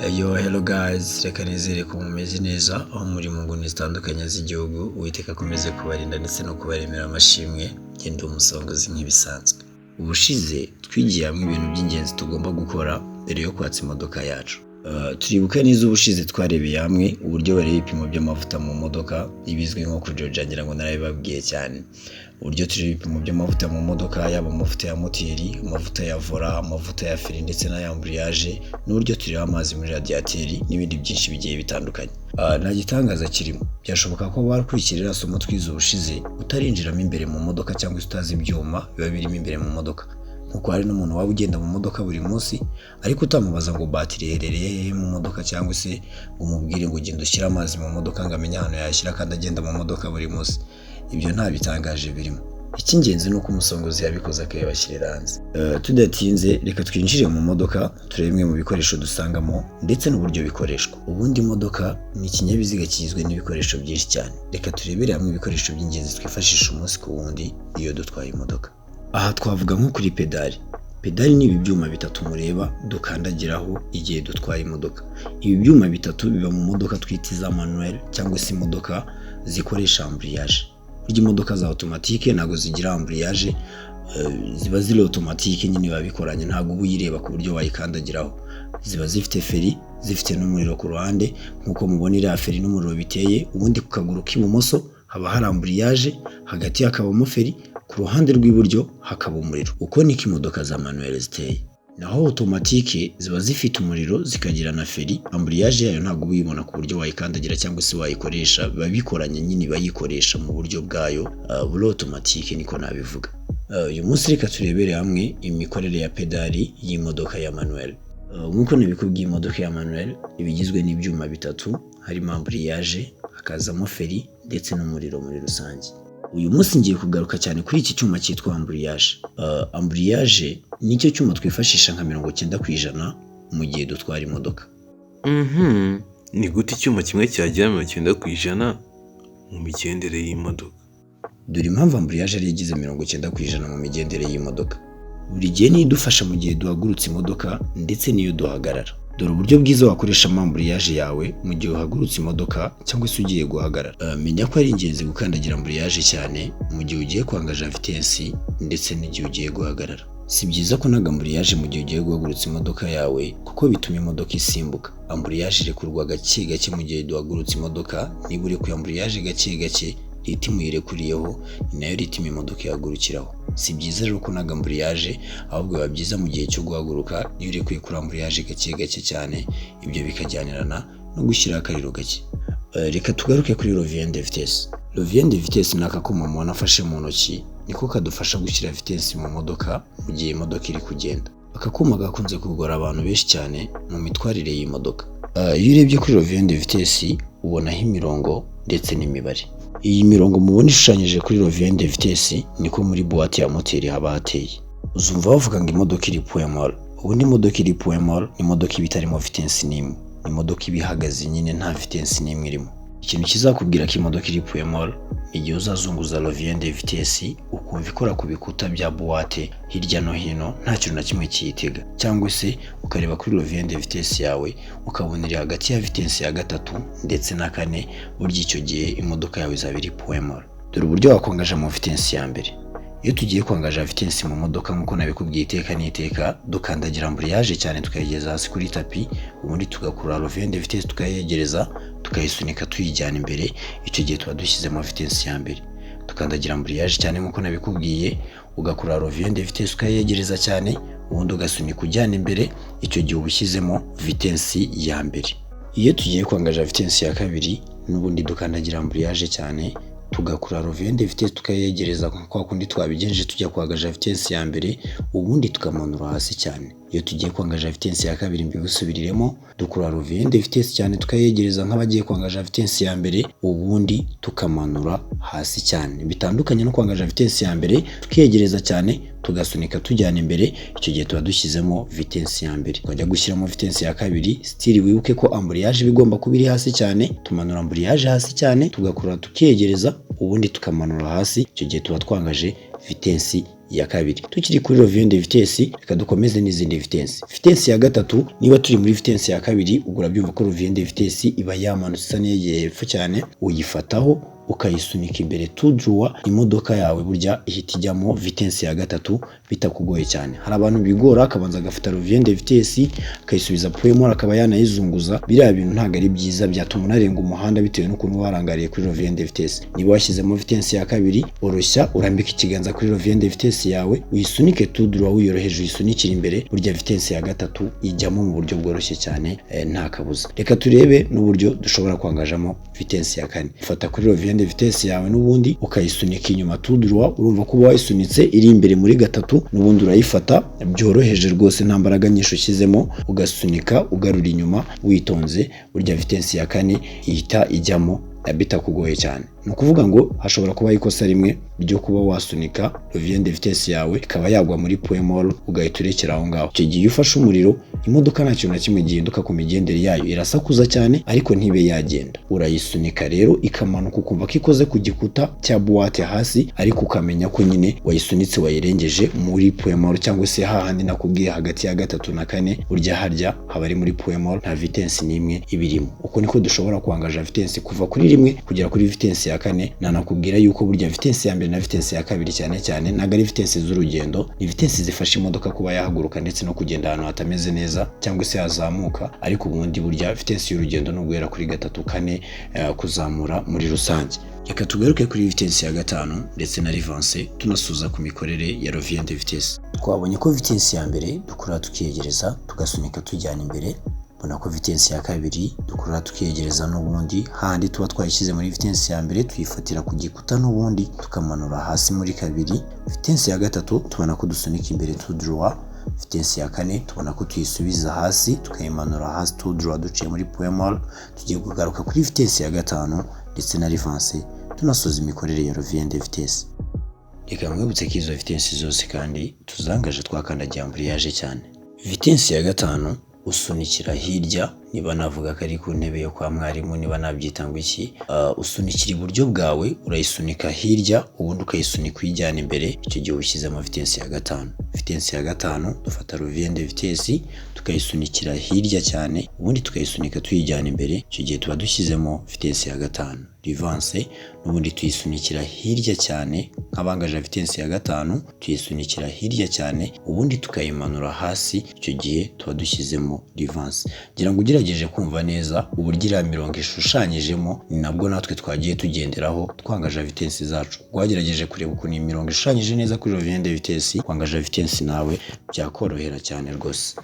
Hello guys, reka nizere ko mumeze neza aho muri mu nguni zitandukanye z'igihugu. Uwiteka akomeze kubarinda ndetse no kubaremera amashimwe. Genda umusongozi nk'ibisanzwe. Ubushize twigiye hamwe ibintu by'ingenzi tugomba gukora mbere yo kwatsa imodoka yacu. Turibuka neza ubushize twarebeye hamwe uburyo bareba ibipimo by'amavuta mu modoka, ibizwi nko kujoja, ngira ngo narabibabwiye cyane. Uburyo tureba ibipimo by'amavuta mu modoka, yaba amavuta ya moteri, amavuta ya vola, amavuta ya feri ndetse n'ayambriage, n'uburyo tureba amazi muri radiateri n'ibindi byinshi bigiye bitandukanye. Nta gitangaza kirimo. Byashoboka ko wakurikirira somo twize ubushize utarinjiramo imbere mu modoka cyangwa utazi ibyuma biba birimo imbere mu modoka. Nkuko hari n'umuntu waba ugenda mu modoka buri munsi ariko utamubaza ngo batiri iherereye mu modoka cyangwa se umubwire ngo ugenda ushyira amazi mu modoka ngo amenye ahantu yashyira kandi agenda mu modoka buri munsi. Ibyo nta bitangaje birimo. Icy'ingenzi ni uko umusongozi yabikoze akayabashyirira hanze. Tudatinze reka twinjire mu modoka turebe bimwe mu bikoresho dusangamo ndetse n'uburyo bikoreshwa. Ubundi imodoka ni ikinyabiziga kigizwe n'ibikoresho byinshi cyane. Reka turebere hamwe ibikoresho by'ingenzi twifashisha umunsi ku wundi iyo dutwaye imodoka. Aha twavuga nko kuri pedali. Pedali ni ibi byuma bitatu mureba dukandagiraho igihe dutwaye imodoka. Ibi byuma bitatu biba mu modoka twita iza manuel cyangwa se imodoka zikoresha embrayage. Burya imodoka za automatique ntago zigira embrayage, ziba ziri automatique nyine biba bikoranye, ntago uba uyireba ku buryo wayikandagiraho. Ziba zifite feri, zifite n'umuriro ku ruhande nkuko mubona iriya feri n'umuriro biteye. Ubundi ku kaguru k'ibumoso haba hari embrayage, hagati hakabamo feri, ku ruhande rw'iburyo hakaba umuriro. Uko niko imodoka za manuel ziteye. Naho automatique ziba zifite umuriro zikagira na feri, embrayage yayo ntabwo uyibona ku buryo wayikandagira cyangwa se wayikoresha, biba bikoranye nyine bayikoresha mu buryo bwayo buri automatique niko nabivuga. Uyu munsi reka turebere hamwe imikorere ya pedali y'imodoka ya manuel. Nkuko nabikubwiye, imodoka ya manuel ibigizwe n'ibyuma bitatu, harimo embrayage, hakazamo feri ndetse n'umuriro muri rusange. Uyu munsi ngiye kugaruka cyane kuri iki cyuma cyitwa embrayage. Embrayage nicyo cyuma twifashisha nka 90% mu gihe dutwara imodoka. Ni gute icyuma kimwe cyagira 90% mu migendere y'imodoka? Dore impamvu embrayage ari igize 90% mu migendere y'imodoka. Buri gihe ni idufasha mu gihe duhagurutse imodoka ndetse n'iyo duhagarara. Dore uburyo bwiza wakoresha embrayage yawe mu gihe uhagurutse imodoka cyangwa se ugiye guhagarara. Menya ko ari ingenzi gukandagira embrayage cyane mu gihe ugiye kwangaja vitesse ndetse n'igihe ugiye guhagarara. Si byiza ko naga embrayage mu gihe ugiye guhagurutsa imodoka yawe kuko bituma imodoka isimbuka. Embrayage irekurwa gake gake mu gihe duhagurutse imodoka. Niba uri ku embrayage gake gake, ritime uyirekuriyeho ni nayo ritime imodoka ihagurukiraho. Si byiza rero ko naga embrayage, ahubwo biba byiza mu gihe cyo guhaguruka iyo urekuye kuri embrayage gake gake cyane. Ibyo bikajyanirana no gushyira akariro gake. Reka tugaruke kuri levier de vitesse. Levier de vitesse ni akakuma umuntu afashe mu ntoki, niko kadufasha gushyira vitesse mu modoka mu gihe imodoka iri kugenda. Akakuma gakunze kugora abantu benshi cyane mu mitwarire y'imodoka. Iyo urebye kuri levier de vitesse ubonaho imirongo ndetse n'imibare. Iyi mirongo mubona ishushanyije kuri levier de vitesse niko muri buwate ya moteri haba hateye. Uzumva bavuga ngo imodoka iri point mort. Ubundi imodoka iri point mort ni imodoka iba itarimo vitesse n'imwe. Ni imodoka iba ihagaze nyine nta vitesse n'imwe irimo. Ikintu kizakubwira ko imodoka iri point mort igihe uzazunguza levier de vitesse ukumva ikora ku bikuta bya buwate hirya no hino nta kintu na kimwe kiyitega, cyangwa se ukareba kuri levier de vitesse yawe ukabona iri hagati ya vitesse ya 3 ndetse na 4, burya icyo gihe imodoka yawe izaba iri point mort. Dore uburyo wakwangaja mu vitesse ya mbere. Iyo tugiye kwangaja vitesse mu modoka nkuko nabikubwiye iteka n'iteka, dukandagira embrayage cyane tukayigeza hasi kuri tapi, ubundi tugakura levier de vitesse tukayegereza, tukayisunika tuyijyana imbere. Icyo gihe tuba dushyizemo vitesse ya mbere. Tukandagira embrayage cyane nkuko nabikubwiye, ugakura levier de vitesse ukayegereza cyane, ubundi ugasunika ujyana imbere. Icyo gihe ubushyizemo vitesse ya mbere. Iyo tugiye kwangaja vitesse ya kabiri, n'ubundi dukandagira embrayage cyane, tugakura levier de vitesse tukayegereza kwa kundi twabigenje tujya kwangaja vitesse ya mbere, ubundi tukamanura hasi cyane. Iyo tugiye kwangaja vitesse ya kabiri mbigusubiriremo, dukura levier de vitesse cyane tukayegereza nk'abagiye kwangaja vitesse ya mbere, ubundi tukamanura hasi cyane. Bitandukanye no kwangaja vitesse ya mbere tukiyegereza cyane tugasunika tujyana imbere, icyo gihe tuba dushyizemo vitesse ya mbere. Twajya gushyiramo vitesse ya kabiri, still wibuke ko embrayage bigomba kuba iri hasi cyane. Tumanura embrayage hasi cyane, tugakura tukiyegereza, ubundi tukamanura hasi. Icyo gihe tuba twangaje vitesse ya kabiri. Tukiri kuri Revient de vitesse, reka dukomeze n'izindi vitesse. Vitesse ya gatatu, niba turi muri vitesse ya kabiri, ugura byumva ko Revient de vitesse iba yamanutse isa n'iyegeye hepfo cyane, uyifataho ukayisunika imbere tout droit, imodoka yawe burya ihita ijyamo vitesse ya gatatu bitakugoye cyane. Hari abantu bigora akabanza agafata Revient de vitesse akayisubiza point mort akaba yanayizunguza, biriya bintu ntabwo ari byiza, byatuma unarenga umuhanda bitewe n'ukuntu warangariye kuri Revient de vitesse. Niba washyizemo vitesse ya kabiri, oroshya urambika ikiganza kuri Revient de vitesse yawe, uyisunike tout droit wiyoroheje, uyisunikira imbere, burya vitesse ya gatatu ijyamo mu buryo bworoshye cyane nta kabuza. Reka turebe n'uburyo dushobora kwangajamo vitesse ya kane. Fata kuri Revient de vitesse yawe n'ubundi ukayisunika inyuma tout droit, urumva ko wayisunitse iri imbere muri gatatu, n'ubundi urayifata byoroheje rwose, nta mbaraga nyinshi ushyizemo, ugasunika ugarura inyuma witonze, burya vitesse ya kane ihita ijyamo bitakugoye cyane. Ni ukuvuga ngo hashobora kuba ikosa rimwe ryo kuba wasunika Revient de vitesse yawe ikaba yagwa muri point mort ugahita urekera aho ngaho. Icyo gihe ufashe umuriro, imodoka nta kintu na kimwe gihinduka ku migendere yayo, irasakuza cyane ariko ntibe yagenda. Urayisunika rero ikamanuka ukumva ko ikoze ku gikuta cya buwate hasi, ariko ukamenya ko nyine wayisunitse wayirengeje muri point mort, cyangwa se hahandi nakubwiye hagati ya gatatu na kane, burya harya haba ari muri point mort, nta vitesse n'imwe ibirimo. Uko niko dushobora kwangaja vitesse kuva kuri rimwe kugera kuri vitesse ya kane. Nanakubwira yuko burya vitesse ya mbere na vitesse ya kabiri cyane cyane ntabwo ari vitesse z'urugendo, ni vitesse zifasha imodoka kuba yahaguruka ndetse no kugenda ahantu hatameze neza cyangwa se yazamuka, ariko ubundi burya vitesse y'urugendo ni uguhera kuri gatatu kane kuzamura muri rusange. Reka tugaruke kuri vitesse ya gatanu ndetse na revanse, tunasuza ku mikorere ya Revient de vitesse. Twabonye ko vitesse ya mbere dukora tukiyegereza tugasunika tujyana imbere, ubona ko vitesse ya kabiri dukora tukiyegereza n'ubundi handi tuba twayishyize muri vitesse ya mbere tuyifatira ku gikuta n'ubundi tukamanura hasi muri kabiri. Vitesse ya gatatu tubona ko dusunika imbere tout droit. Vitesse ya kane tubona ko tuyisubiza hasi tukayimanura hasi tout droit duciye muri point mort. Tugiye kugaruka kuri vitesse ya gatanu ndetse na revanse tunasoza imikorere ya Revient de vitesse. Reka mwibutse ko izo vitesse zose kandi tuzangaje twakandagiye ambriage cyane. Vitesse ya gatanu usunikira hirya, niba navuga ko ari ku ntebe yo kwa mwarimu, niba nabyita ngo iki, usunikira iburyo bwawe, urayisunika hirya ubundi ukayisunika uyijyana imbere. Icyo gihe ushyizemo vitesse ya gatanu. Vitesse ya gatanu dufata Revient de vitesse tukayisunikira hirya cyane, ubundi tukayisunika tuyijyana imbere. Icyo gihe tuba dushyizemo vitesse ya gatanu. Revanse n'ubundi tuyisunikira hirya cyane, nk'abangaje vitesse ya gatanu tuyisunikira hirya cyane, ubundi tukayimanura hasi. Icyo gihe tuba dushyizemo revanse. Ngira ngo ugerageje kumva neza uburyo iriya mirongo ishushanyijemo, ni nabwo natwe twagiye tugenderaho twangaje vitesse zacu. Wagerageje kureba ukuntu iyi mirongo ishushanyije neza kuri Revient de vitesse, kwangaje vitesse nawe byakorohera cyane rwose.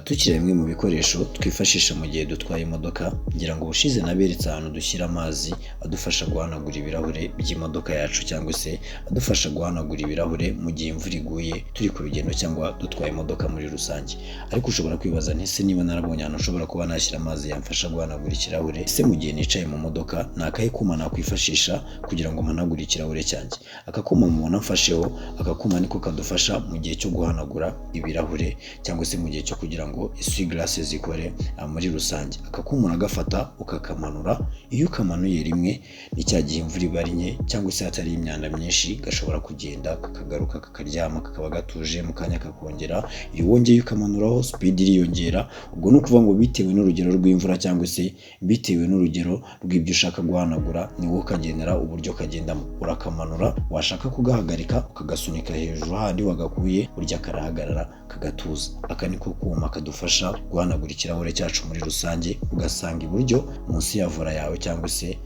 Tukiri bimwe mu bikoresho twifashisha mu gihe dutwaye imodoka, ngira ngo ubushize naberetse ahantu dushyira amazi adufasha guhanagura ibirahure by'imodoka yacu, cyangwa se adufasha guhanagura ibirahure mu gihe imvura iguye turi ku rugendo cyangwa dutwaye imodoka muri rusange. Ariko ushobora kwibaza ntese niba narabonye ahantu ushobora kuba nashyira amazi yamfasha guhanagura ikirahure, ese mu gihe nicaye mu modoka ni akahe kuma nakwifashisha kugira ngo mpanagure ikirahure cyanjye? Aka kuma mubona mfasheho, aka kuma niko kadufasha mu gihe cyo guhanagura ibirahure cyangwa se mu gihe cyo kugira ngo essuie-glace zikore muri rusange. Aka kuma uragafata ukakamanura, iyo ukamanuye rimwe ni cya gihe imvura iba ari nke cyangwa se hatari imyanda myinshi, gashobora kugenda kakagaruka kakaryama kakaba gatuje mu kanya kakongera. Iyo wongeye ukamanuraho speed iriyongera. Ubwo ni ukuvuga ngo bitewe n'urugero rw'imvura cyangwa se bitewe n'urugero rw'ibyo ushaka guhanagura, ni wowe ukagendera uburyo kagendamo. Urakamanura, washaka kugahagarika ukagasunika hejuru handi wagakuye, burya karahagarara kagatuza. Aka niko kuma kadufasha guhanagura ikirahure cyacu muri rusange. Ugasanga iburyo munsi ya vola yawe cyangwa se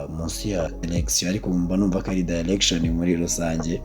munsi ya direction, ariko mba numva ko ari direction muri rusange,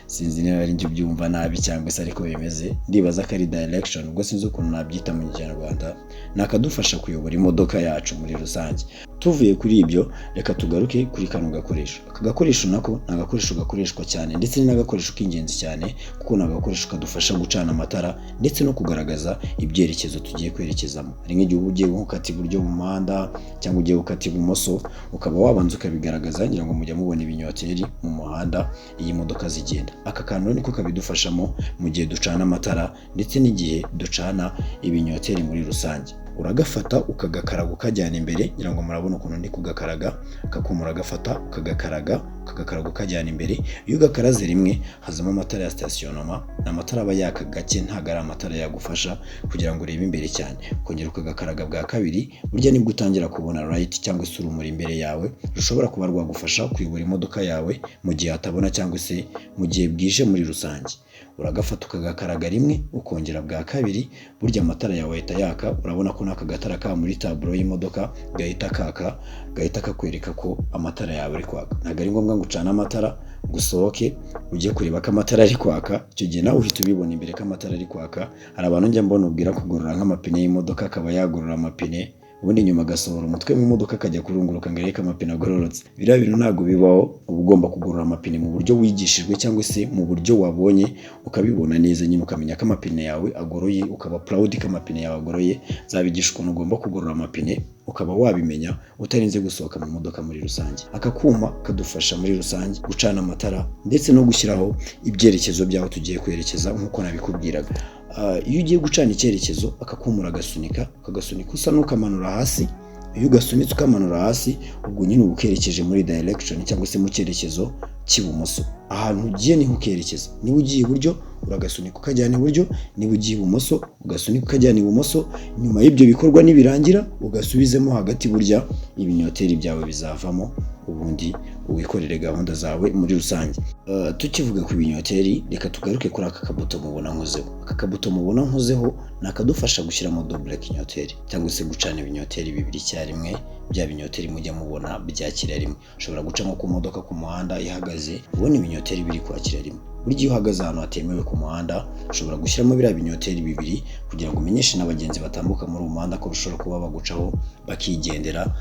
sinzi niba ari njye byumva nabi cyangwa se ariko bimeze, ndibaza ko ari direction, ubwo sinzi ukuntu nabyita mu Kinyarwanda. Nakadufasha kuyobora imodoka yacu muri rusange. Tuvuye kuri ibyo, reka tugaruke kuri kano gakoresho. Aka gakoresho nako ni agakoresho gakoreshwa cyane ndetse ni n'agakoresho k'ingenzi cyane, kuko ni agakoresho kadufasha gucana amatara ndetse no kugaragaza ibyerekezo tugiye kwerekezamo. Hari nk'igihe uba ugiye gukata iburyo mu muhanda cyangwa ugiye gukata ibumoso, ukaba wabanza ukabigaragaza, ngira ngo mujya mubona ibinyoteri mu muhanda iyi modoka zigenda. Aka kantu niko kabidufashamo mu gihe ducana amatara ndetse n'igihe ducana ibinyoteri muri rusange. Uragafata ukagakaraga ukajyana imbere, ngira ngo murabona ukuntu ndi kugakaraga. Akakuma uragafata ukagakaraga ukagakaraga ukajyana imbere. Iyo ugakaraze rimwe hazamo amatara ya stationnement, ni amatara aba yaka gake, ntabwo ari amatara yagufasha kugira ngo urebe imbere cyane. Kongera ukagakaraga bwa kabiri, burya nibwo utangira kubona light cyangwa se urumuri imbere yawe rushobora kuba rwagufasha kuyobora imodoka yawe mu gihe hatabona cyangwa se mu gihe bwije muri rusange. Uragafata ukagakaraga rimwe, ukongera bwa kabiri, burya amatara yawe ahita yaka. Urabona ko n'aka gatara ka muri taburo y'imodoka gahita kaka, gahita kakwereka ko amatara yawe ari kwaka. Ntabwo ari ngombwa ngo ucane amatara gusohoke ujye kureba ko amatara ari kwaka, icyo gihe nawe uhita ubibona imbere ko amatara ari kwaka. Hari abantu njya mbona ubwira kugorora nk'amapine y'imodoka, akaba yagorora amapine ubundi nyuma agasohora umutwe mu modoka akajya kurunguruka ngo areke amapine agororotse. Biriya bintu ntabwo bibaho. Uba ugomba kugorora amapine mu buryo wigishijwe cyangwa se mu buryo wabonye, ukabibona neza nyine ukamenya ko amapine yawe agoroye, ukaba proud ko amapine yawe agoroye. Zabigisha ukuntu ugomba kugorora amapine, ukaba wabimenya utarinze gusohoka mu modoka muri rusange. Aka kuma kadufasha muri rusange gucana amatara ndetse no gushyiraho ibyerekezo byaho tugiye kwerekeza nk'uko nabikubwiraga. Iyo ugiye gucana icyerekezo akakumura agasunika, ukagasunika usa n'ukamanura hasi. Iyo ugasunitse ukamanura hasi, ubwo nyine uba ukerekeje muri direction cyangwa se mu cyerekezo cy'ibumoso. Ahantu ugiye niho ukerekeza. Niba ugiye iburyo uragasunika ukajyana iburyo, niba ugiye ibumoso ugasunika ukajyana ibumoso. Nyuma y'ibyo bikorwa nibirangira ugasubizemo hagati, burya ibinyoteri byawe bizavamo, ubundi wikorere gahunda zawe muri rusange. Tukivuga ku binyoteri, reka tugaruke kuri aka kabuto mubona nkozeho. Aka kabuto mubona nkozeho ni akadufasha gushyiramo double kinyoteri cyangwa se gucana ibinyoteri bibiri icyarimwe. Bya binyoteri mujya mubona byakira rimwe. Ushobora guca nko ku modoka ku muhanda ihagaze, ubona ibinyoteri biri kwakira rimwe. Burya iyo uhagaze ahantu hatemewe ku muhanda, ushobora gushyiramo biriya binyoteri bibiri kugira ngo umenyeshe n'abagenzi batambuka muri uwo muhanda ko bishobora kuba bagucaho bakigendera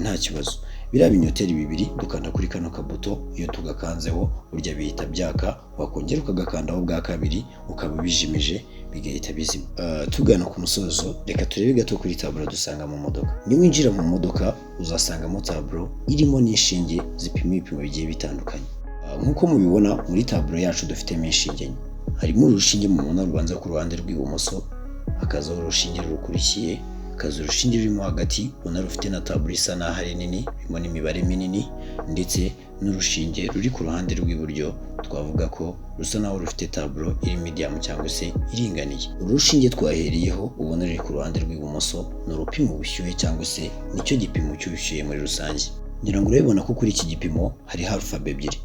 nta kibazo. Biriya binyoteri bibiri dukanda kuri kano kabuto, iyo tugakanzeho burya bihita byaka, wakongera ukagakandaho bwa kabiri ukaba bijimije bigahita bizima. Tugana ku musozo, reka turebe gato kuri taburo dusanga mu modoka. Niwinjira mu modoka uzasangamo taburo irimo n'inshinge zipima ibipimo bigiye bitandukanye. Nk'uko mubibona muri taburo yacu dufitemo inshinge enye. Harimo urushinge mubona rubanza ku ruhande rw'ibumoso, hakazaho urushinge rukurikiye, hakaza urushinge rurimo hagati ubona rufite na taburo isa n'aho ari nini, rurimo n'imibare minini, ndetse n'urushinge ruri ku ruhande rw'iburyo twavuga ko rusa naho rufite taburo iri medium cyangwa se iringaniye. Urushinge twahereyeho ubona ruri ku ruhande rw'ibumoso ni urupima ubushyuhe cyangwa se nicyo gipimo cy'ubushyuhe muri rusange. Ngira ngo urabibona ko kuri iki gipimo hari alphabe ebyiri.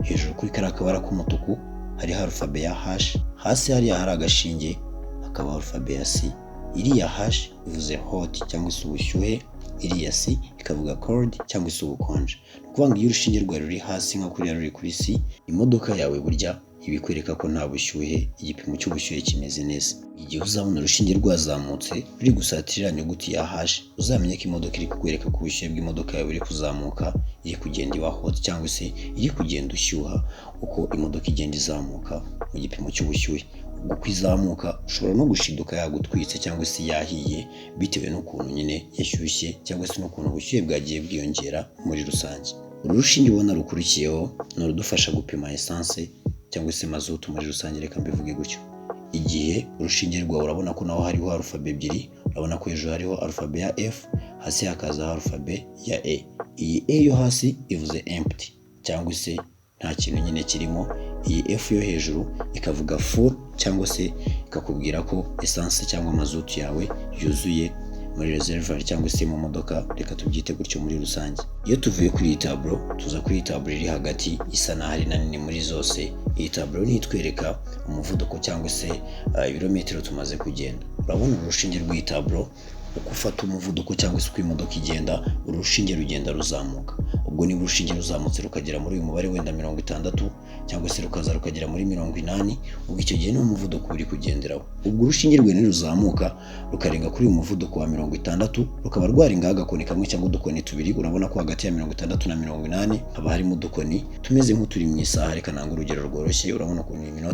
Hejuru kuri kariya kabara k'umutuku hari alphabe ya H, hasi hariya hari agashinge hakaba alphabe ya C. Iriya H ivuze hot cyangwa se ubushyuhe, iriya C ikavuga cold cyangwa se ubukonje. Ni ukuvuga ngo iyo urushinge rwawe ruri hasi nka kuriya ruri kuri C, imodoka yawe burya ibikwereka ko nta bushyuhe, igipimo cy'ubushyuhe kimeze neza. Igihe uzabona urushinge rwazamutse ruri gusatira inyuguti ya H, uzamenye ko imodoka iri kukwereka ko ubushyuhe bw'imodoka yawe buri kuzamuka, iri kugenda iba hot cyangwa se iri kugenda ushyuha uko imodoka igenda izamuka mu gipimo cy'ubushyuhe. Uko izamuka ushobora no gushiduka yagutwitse cyangwa se yahiye bitewe n'ukuntu nyine yashyushye cyangwa se n'ukuntu ubushyuhe bwagiye bwiyongera muri rusange. Uru rushinge ubona rukurikiyeho ni urudufasha gupima essence cyangwa se mazutu muri rusange, reka mbivuge gutyo. Igihe urushinge rwawe urabona ko naho hariho alphabe ebyiri, urabona ko hejuru hariho alphabe ya F, hasi hakazaho alphabe ya E. Iyi E yo hasi ivuze empty cyangwa se nta kintu nyine kirimo. Iyi F yo hejuru ikavuga full cyangwa se ikakubwira ko essence cyangwa mazutu yawe yuzuye muri reservoir cyangwa se mu modoka, reka tubyite gutyo muri rusange. Iyo tuvuye kuri iyi taburo tuza kuri iyi taburo iri hagati isa n'aho ari na nini muri zose. Iyi taburo ni itwereka umuvuduko cyangwa se ibirometero tumaze kugenda. Urabona urushinge rw'iyi taburo uko ufata umuvuduko cyangwa se uko imodoka igenda, urushinge rugenda ruzamuka. Ubwo niba urushinge ruzamutse rukagera muri uyu mubare wenda 60 cyangwa se rukaza rukagera muri 80, ubwo icyo gihe ni umuvuduko uri kugenderaho. Ubwo urushinge rwe niruzamuka rukarenga kuri uyu muvuduko wa 60, rukaba rwarenga agakoni kamwe cyangwa udukoni tubiri. Urabona ko hagati ya 60 na 80 haba harimo udukoni tumeze nk'uturi mu isaha. Reka nanga urugero rworoshye. Urabona ukuntu iminota